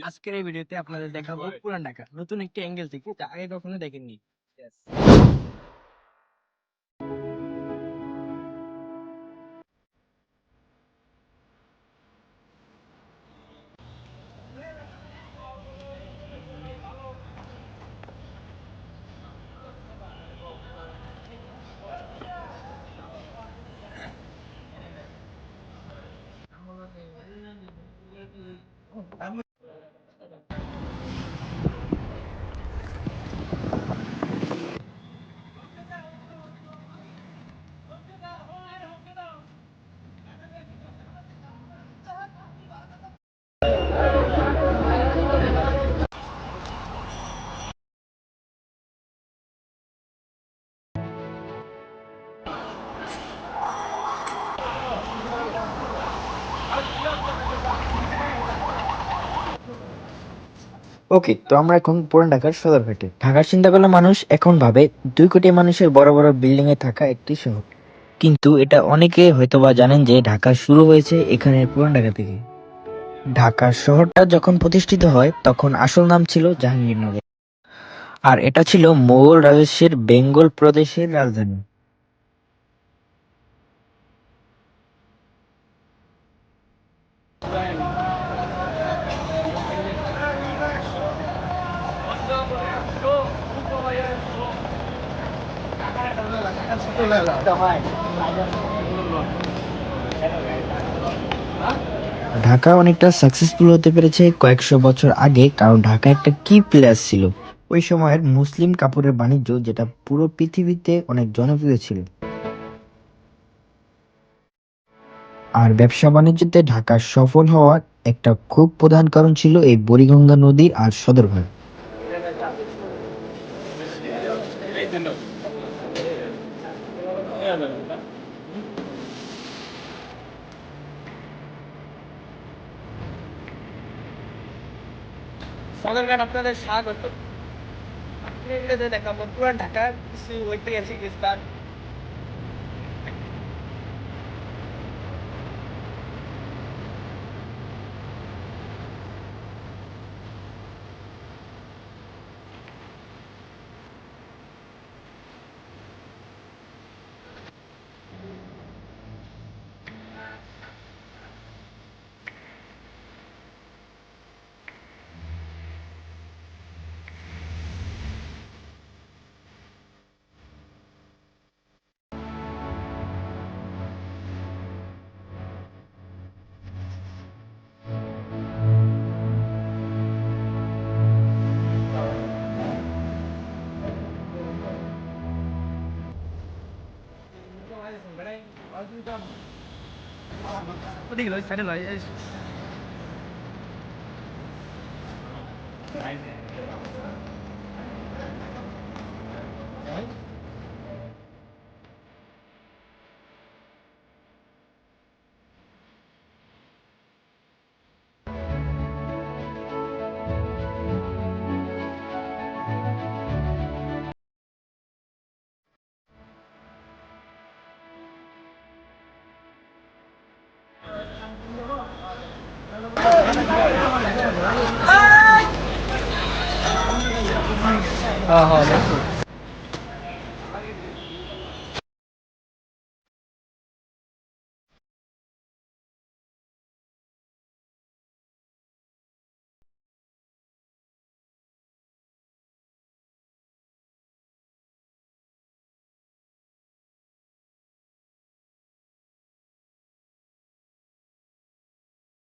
আজকের এই ভিডিওতে আপনাদের দেখাবো পুরান ঢাকা নতুন একটি অ্যাঙ্গেল থেকে, যা আগে কখনো দেখেননি। ওকে, তো আমরা এখন পুরান ঢাকার সদরঘাটে। ঢাকার চিন্তা করলে মানুষ এখন ভাবে 2 কোটি মানুষের বড় বড় বিল্ডিং এ থাকা একটি শহর, কিন্তু এটা অনেকে হয়তোবা জানেন যে ঢাকা শুরু হয়েছে এখানে পুরান ঢাকা থেকে। ঢাকা শহরটা যখন প্রতিষ্ঠিত হয় তখন আসল নাম ছিল জাহাঙ্গীরনগর, আর এটা ছিল মোগল রাজস্বের বেঙ্গল প্রদেশের রাজধানী। ঢাকা অনেকটা সাকসেসফুল হতে পেরেছে কয়েকশো বছর আগে, কারণ ঢাকা একটা কি প্লেস ছিল। ওই সময়ের মুসলিম কাপড়ের বাণিজ্য, যেটা পুরো পৃথিবীতে অনেক জনপ্রিয় ছিল। আর ব্যবসা বাণিজ্যতে ঢাকা সফল হওয়ার একটা খুব প্রধান কারণ ছিল এই বুড়িগঙ্গা নদী আর সদরঘাট। সদরঘাট আপনাদের স্বাগত। দেখাবো পুরান ঢাকার কিছু ঐতিহাসিক স্থান। ওদিকে লয়, সাইডে লয়। হ্যাঁ হ্যাঁ, দেখো